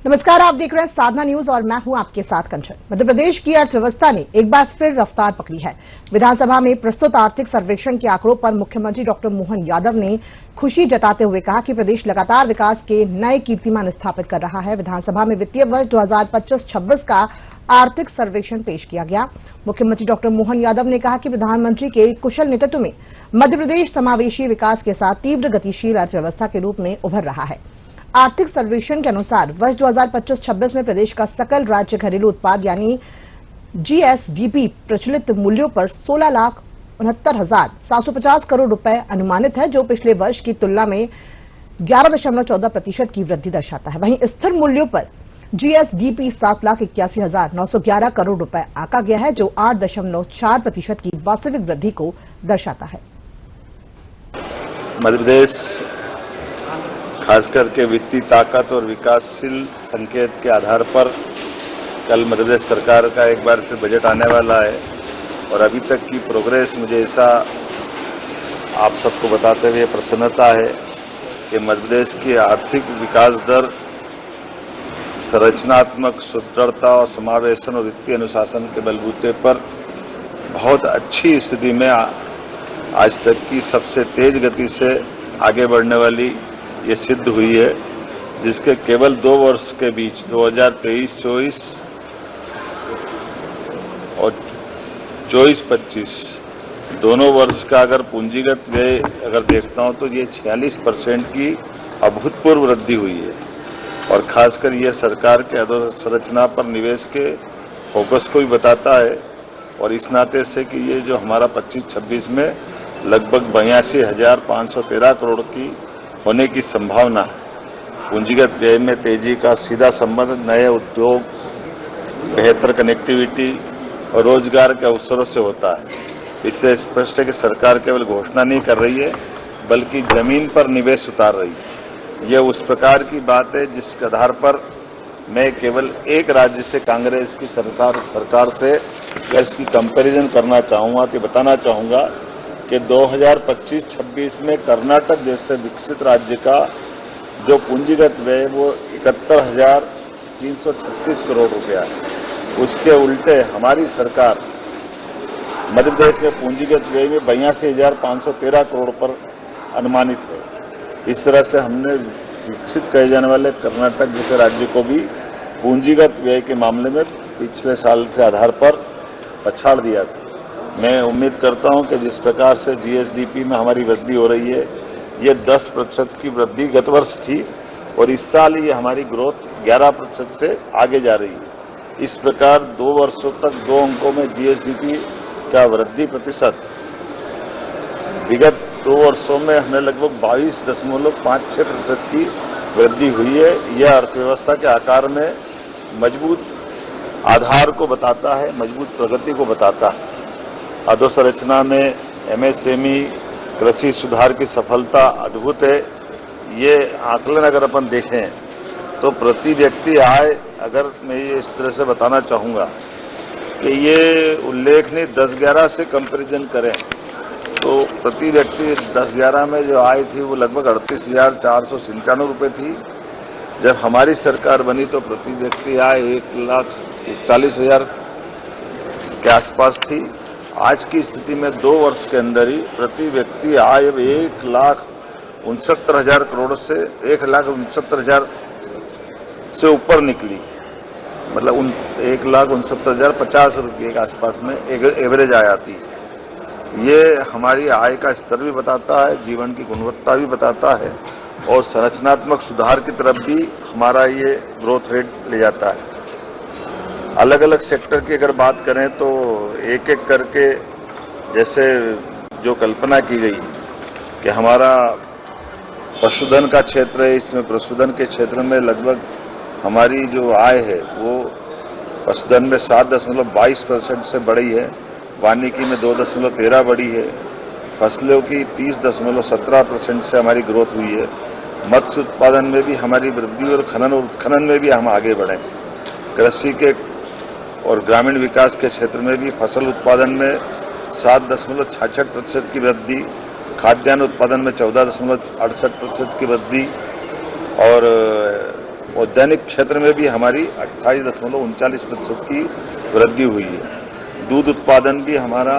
नमस्कार, आप देख रहे हैं साधना न्यूज और मैं हूं आपके साथ कंचन। मध्य प्रदेश की अर्थव्यवस्था ने एक बार फिर रफ्तार पकड़ी है। विधानसभा में प्रस्तुत आर्थिक सर्वेक्षण के आंकड़ों पर मुख्यमंत्री डॉक्टर मोहन यादव ने खुशी जताते हुए कहा कि प्रदेश लगातार विकास के नए कीर्तिमान स्थापित कर रहा है। विधानसभा में वित्तीय वर्ष 2025-26 का आर्थिक सर्वेक्षण पेश किया गया। मुख्यमंत्री डॉक्टर मोहन यादव ने कहा कि प्रधानमंत्री के कुशल नेतृत्व में मध्य प्रदेश समावेशी विकास के साथ तीव्र गतिशील अर्थव्यवस्था के रूप में उभर रहा है। आर्थिक सर्वेक्षण के अनुसार वर्ष 2025-26 में प्रदेश का सकल राज्य घरेलू उत्पाद यानी जीएसडीपी प्रचलित मूल्यों पर 16,69,750 करोड़ रुपए अनुमानित है, जो पिछले वर्ष की तुलना में 11.14% की वृद्धि दर्शाता है। वहीं स्थिर मूल्यों पर जीएसडीपी 7,81,911 करोड़ रुपए आंका गया है, जो 8.4% की वास्तविक वृद्धि को दर्शाता है। मध्य प्रदेश खास करके वित्तीय ताकत और विकासशील संकेत के आधार पर कल मध्य प्रदेश सरकार का एक बार फिर बजट आने वाला है और अभी तक की प्रोग्रेस मुझे ऐसा आप सबको बताते हुए प्रसन्नता है कि मध्य प्रदेश की आर्थिक विकास दर संरचनात्मक सुदृढ़ता और समावेशन और वित्तीय अनुशासन के बलबूते पर बहुत अच्छी स्थिति में आज तक की सबसे तेज गति से आगे बढ़ने वाली ये सिद्ध हुई है, जिसके केवल 2 वर्ष के बीच 2023-24 और 24-25 दोनों वर्ष का अगर पूंजीगत व्यय अगर देखता हूं तो ये 46% की अभूतपूर्व वृद्धि हुई है और खासकर ये सरकार के अधोसंरचना पर निवेश के फोकस को भी बताता है और इस नाते से कि ये जो हमारा 25-26 में लगभग 82,513 करोड़ की होने की संभावना है। पूंजीगत व्यय में तेजी का सीधा संबंध नए उद्योग, बेहतर कनेक्टिविटी और रोजगार के अवसरों से होता है। इससे स्पष्ट है कि सरकार केवल घोषणा नहीं कर रही है बल्कि जमीन पर निवेश उतार रही है। यह उस प्रकार की बात है जिसके आधार पर मैं केवल एक राज्य से कांग्रेस की सरकार से इसकी कंपैरिजन करना चाहूंगा कि बताना चाहूंगा कि 2025-26 में कर्नाटक जैसे विकसित राज्य का जो पूंजीगत व्यय वो 71,336 करोड़ रुपया है। उसके उल्टे हमारी सरकार मध्य प्रदेश में पूंजीगत व्यय में 82,513 करोड़ पर अनुमानित है। इस तरह से हमने विकसित कहे जाने वाले कर्नाटक जैसे राज्य को भी पूंजीगत व्यय के मामले में पिछले साल के आधार पर पछाड़ दिया था। मैं उम्मीद करता हूं कि जिस प्रकार से जीएसडीपी में हमारी वृद्धि हो रही है, ये 10% की वृद्धि गत वर्ष थी और इस साल ये हमारी ग्रोथ 11% से आगे जा रही है। इस प्रकार 2 वर्षों तक 2 अंकों में जीएसडीपी का वृद्धि प्रतिशत विगत 2 वर्षों में हमने लगभग 22.56% की वृद्धि हुई है। यह अर्थव्यवस्था के आकार में मजबूत आधार को बताता है, मजबूत प्रगति को बताता है। अधोसंरचना में एमएसएमई कृषि सुधार की सफलता अद्भुत है। ये आकलन अगर अपन देखें तो प्रति व्यक्ति आय, अगर मैं ये इस तरह से बताना चाहूंगा कि ये उल्लेखनीय 10-11 से कंपैरिजन करें तो प्रति व्यक्ति 10-11 में जो आय थी वो लगभग 38,497 रुपये थी। जब हमारी सरकार बनी तो प्रति व्यक्ति आय 1,41,000 के आसपास थी। आज की स्थिति में 2 वर्ष के अंदर ही प्रति व्यक्ति आय 1,69,000 करोड़ से 1,69,000 से ऊपर निकली, मतलब 1,69,050 रुपये के आसपास में एवरेज आय आती है। ये हमारी आय का स्तर भी बताता है, जीवन की गुणवत्ता भी बताता है और संरचनात्मक सुधार की तरफ भी हमारा ये ग्रोथ रेट ले जाता है। अलग अलग सेक्टर की अगर बात करें तो एक एक करके जैसे जो कल्पना की गई कि हमारा पशुधन का क्षेत्र है, इसमें पशुधन के क्षेत्र में लगभग हमारी जो आय है वो पशुधन में 7.22% से बढ़ी है, वानिकी में 2.13 बढ़ी है, फसलों की 30.17% से हमारी ग्रोथ हुई है। मत्स्य उत्पादन में भी हमारी वृद्धि और खनन में भी हम आगे बढ़े। कृषि के और ग्रामीण विकास के क्षेत्र में भी फसल उत्पादन में 7.66% की वृद्धि, खाद्यान्न उत्पादन में 14.68% की वृद्धि और औद्यानिक क्षेत्र में भी हमारी 28.39% की वृद्धि हुई है। दूध उत्पादन भी हमारा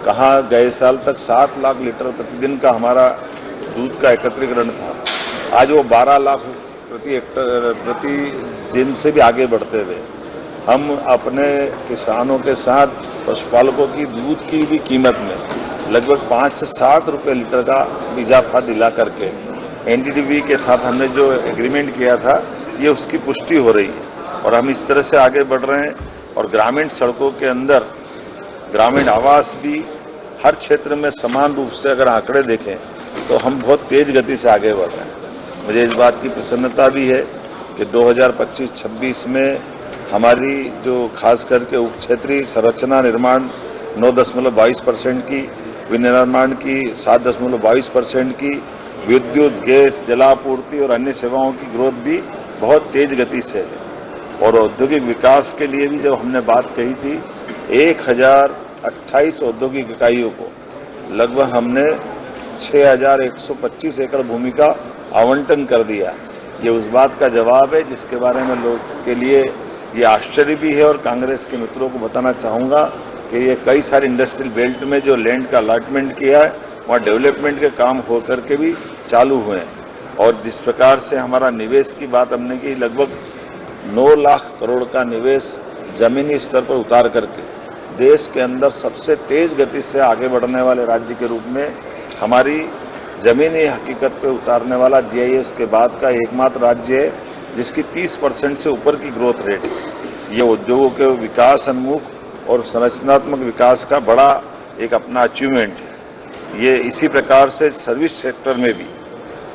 कहाँ गए साल तक 7 लाख लीटर प्रतिदिन का हमारा दूध का एकत्रीकरण था, आज वो 12 लाख प्रति दिन से भी आगे बढ़ते हुए हम अपने किसानों के साथ पशुपालकों की दूध की भी कीमत में लगभग 5 से 7 रुपए लीटर का इजाफा दिला करके एनडीडीबी के साथ हमने जो एग्रीमेंट किया था, ये उसकी पुष्टि हो रही है और हम इस तरह से आगे बढ़ रहे हैं। और ग्रामीण सड़कों के अंदर ग्रामीण आवास भी हर क्षेत्र में समान रूप से अगर आंकड़े देखें तो हम बहुत तेज गति से आगे बढ़ रहे हैं। मुझे इस बात की प्रसन्नता भी है कि 2025-26 में हमारी जो खास करके उप क्षेत्रीय संरचना निर्माण 9.22% की, विनिर्माण की 7.22% की, विद्युत, गैस, जलापूर्ति और अन्य सेवाओं की ग्रोथ भी बहुत तेज गति से है। और औद्योगिक विकास के लिए भी जब हमने बात कही थी 1028 औद्योगिक इकाइयों को लगभग हमने 6125 एकड़ भूमि का आवंटन कर दिया। ये उस बात का जवाब है जिसके बारे में लोगों के लिए ये आश्चर्य भी है और कांग्रेस के मित्रों को बताना चाहूंगा कि ये कई सारे इंडस्ट्रियल बेल्ट में जो लैंड का अलॉटमेंट किया है वहां डेवलपमेंट के काम होकर के भी चालू हुए हैं। और जिस प्रकार से हमारा निवेश की बात हमने की, लगभग 9 लाख करोड़ का निवेश जमीनी स्तर पर उतार करके देश के अंदर सबसे तेज गति से आगे बढ़ने वाले राज्य के रूप में हमारी जमीनी हकीकत पे उतारने वाला जीआईएस के बाद का एकमात्र राज्य है जिसकी 30% से ऊपर की ग्रोथ रेट है। ये उद्योगों के विकास उन्मुख और संरचनात्मक विकास का बड़ा एक अपना अचीवमेंट है। ये इसी प्रकार से सर्विस सेक्टर में भी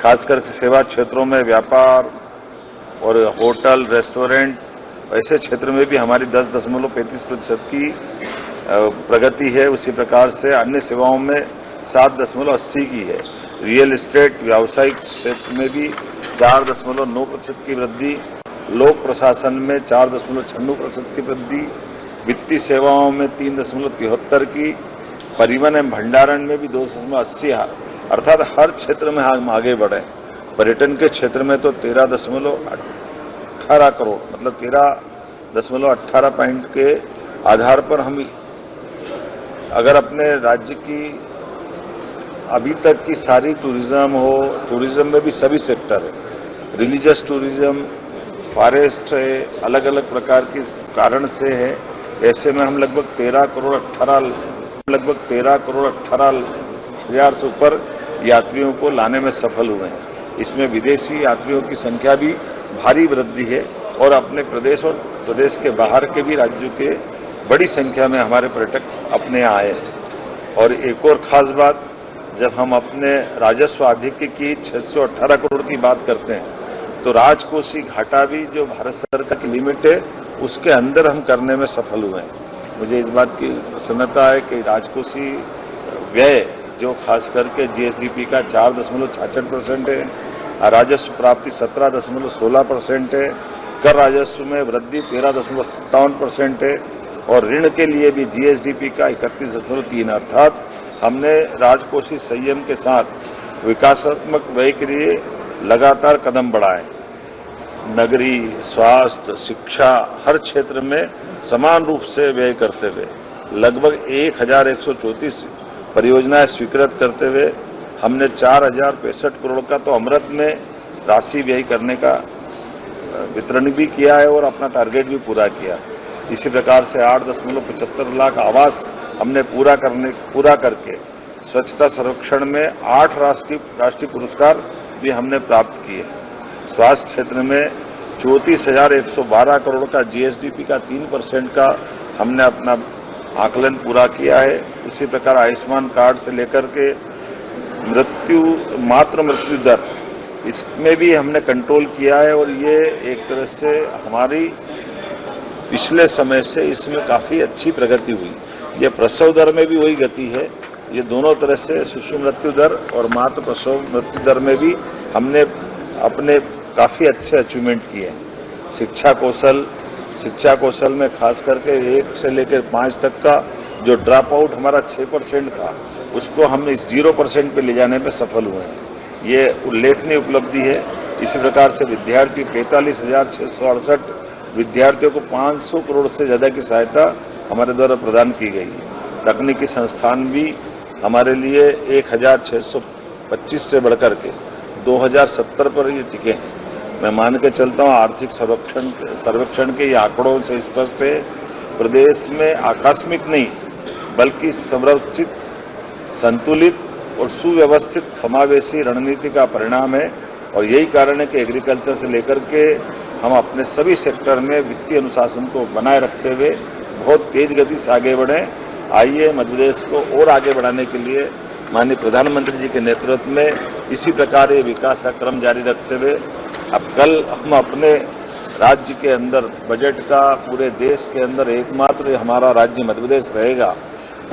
खासकर सेवा क्षेत्रों में व्यापार और होटल, रेस्टोरेंट ऐसे क्षेत्र में भी हमारी 10.35% की प्रगति है। उसी प्रकार से अन्य सेवाओं में 7.80 की है। रियल एस्टेट व्यावसायिक क्षेत्र में भी 4.9% की वृद्धि, लोक प्रशासन में 4.96% की वृद्धि, वित्तीय सेवाओं में 3.73 की, परिवहन एवं भंडारण में भी 2.80, अर्थात हर क्षेत्र में हम आगे बढ़े। पर्यटन के क्षेत्र में तो 13.18 करोड़ मतलब 13.18 पॉइंट के आधार पर हम अगर अपने राज्य की अभी तक की सारी टूरिज्म में भी सभी सेक्टर है, रिलीजियस टूरिज्म, फॉरेस्ट है, अलग अलग प्रकार के कारण से है, ऐसे में हम लगभग 13 करोड़ 18 हजार से ऊपर यात्रियों को लाने में सफल हुए हैं। इसमें विदेशी यात्रियों की संख्या भी भारी वृद्धि है और अपने प्रदेश और प्रदेश के बाहर के भी राज्यों के बड़ी संख्या में हमारे पर्यटक अपने यहाँ आए हैं। और एक और खास बात, जब हम अपने राजस्व आधिक्य की 618 करोड़ की बात करते हैं तो राजकोषीय घाटा भी जो भारत सरकार की लिमिट है उसके अंदर हम करने में सफल हुए हैं। मुझे इस बात की प्रसन्नता है कि राजकोषीय व्यय जो खास करके जीएसडीपी का 4.66% है, राजस्व प्राप्ति 17.16% है, कर राजस्व में वृद्धि 13.57% है और ऋण के लिए भी जीएसडीपी का 31.3, अर्थात हमने राजकोषीय संयम के साथ विकासात्मक व्यय के लिए लगातार कदम बढ़ाए। नगरीय, स्वास्थ्य, शिक्षा हर क्षेत्र में समान रूप से व्यय करते हुए लगभग 1134 परियोजनाएं स्वीकृत करते हुए हमने 4065 करोड़ का तो अमृत में राशि व्यय करने का वितरण भी किया है और अपना टारगेट भी पूरा किया। इसी प्रकार से 8.75 लाख आवास हमने पूरा करके स्वच्छता सर्वेक्षण में 8 राष्ट्रीय पुरस्कार भी हमने प्राप्त किए। स्वास्थ्य क्षेत्र में 34,112 करोड़ का जीएसडीपी का 3% का हमने अपना आकलन पूरा किया है। उसी प्रकार आयुष्मान कार्ड से लेकर के मातृ मृत्यु दर इसमें भी हमने कंट्रोल किया है और ये एक तरह से हमारी पिछले समय से इसमें काफी अच्छी प्रगति हुई। ये प्रसव दर में भी वही गति है। ये दोनों तरह से शिशु मृत्यु दर और मातृ प्रसव मृत्यु दर में भी हमने अपने काफी अच्छे अचीवमेंट किए हैं। शिक्षा कौशल में खास करके 1 से लेकर 5 तक का जो ड्रॉप आउट हमारा 6% था उसको हम इस 0% पे ले जाने में सफल हुए हैं। ये उल्लेखनीय उपलब्धि है। इसी प्रकार से विद्यार्थी 45,668 विद्यार्थियों को 500 करोड़ से ज्यादा की सहायता हमारे द्वारा प्रदान की गई है। तकनीकी संस्थान भी हमारे लिए 1,625 से बढ़कर के 2,070 पर ये टिके हैं। मैं मान के चलता हूं आर्थिक सर्वेक्षण के ये आंकड़ों से स्पष्ट है, प्रदेश में आकस्मिक नहीं बल्कि संरचित, संतुलित और सुव्यवस्थित समावेशी रणनीति का परिणाम है। और यही कारण है कि एग्रीकल्चर से लेकर के हम अपने सभी सेक्टर में वित्तीय अनुशासन को बनाए रखते हुए बहुत तेज गति से आगे बढ़े। आइए मध्य प्रदेश को और आगे बढ़ाने के लिए माननीय प्रधानमंत्री जी के नेतृत्व में इसी प्रकार ये विकास का क्रम जारी रखते हुए अब कल हम अपने राज्य के अंदर बजट का पूरे देश के अंदर एकमात्र हमारा राज्य मध्य प्रदेश रहेगा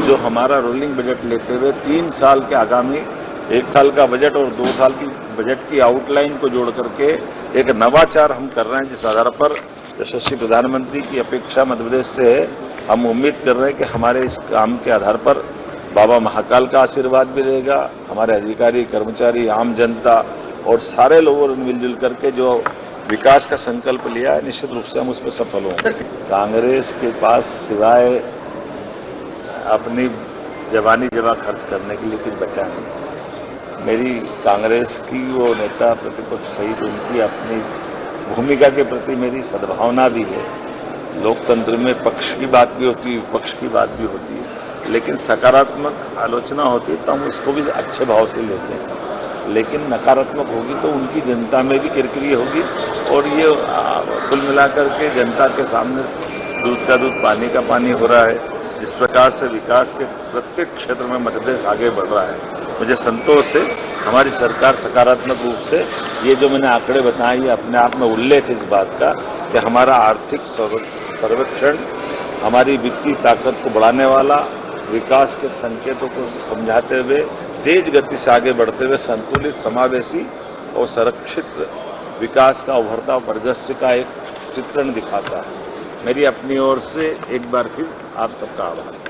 जो हमारा रोलिंग बजट लेते हुए 3 साल के आगामी 1 साल का बजट और 2 साल की बजट की आउटलाइन को जोड़ करके एक नवाचार हम कर रहे हैं, जिस आधार पर यशस्वी प्रधानमंत्री की अपेक्षा मध्य प्रदेश से है। हम उम्मीद कर रहे हैं कि हमारे इस काम के आधार पर बाबा महाकाल का आशीर्वाद भी रहेगा। हमारे अधिकारी, कर्मचारी, आम जनता और सारे लोगों ने मिलजुल करके जो विकास का संकल्प लिया है, निश्चित रूप से हम उसमें सफल होंगे। कांग्रेस के पास सिवाय अपनी जवानी जमा खर्च करने के लिए कुछ बचा नहीं। मेरी कांग्रेस की वो नेता प्रतिपक्ष सहित उनकी अपनी भूमिका के प्रति मेरी सद्भावना भी है। लोकतंत्र में पक्ष की बात भी होती है, विपक्ष की बात भी होती है, लेकिन सकारात्मक आलोचना होती है तो हम उसको भी अच्छे भाव से लेते हैं। लेकिन नकारात्मक होगी तो उनकी जनता में भी किरकिरी होगी और ये कुल मिलाकर के जनता के सामने दूध का दूध पानी का पानी हो रहा है। जिस प्रकार से विकास के प्रत्येक क्षेत्र में मध्य प्रदेश आगे बढ़ रहा है, मुझे संतोष है। हमारी सरकार सकारात्मक रूप से ये जो मैंने आंकड़े बताए ये अपने आप में उल्लेख है इस बात का कि हमारा आर्थिक सर्वेक्षण हमारी वित्तीय ताकत को बढ़ाने वाला, विकास के संकेतों को समझाते हुए तेज गति से आगे बढ़ते हुए संतुलित, समावेशी और संरक्षित विकास का उभरता परिदृश्य का एक चित्रण दिखाता है। मेरी अपनी ओर से एक बार फिर आप सबका आभार।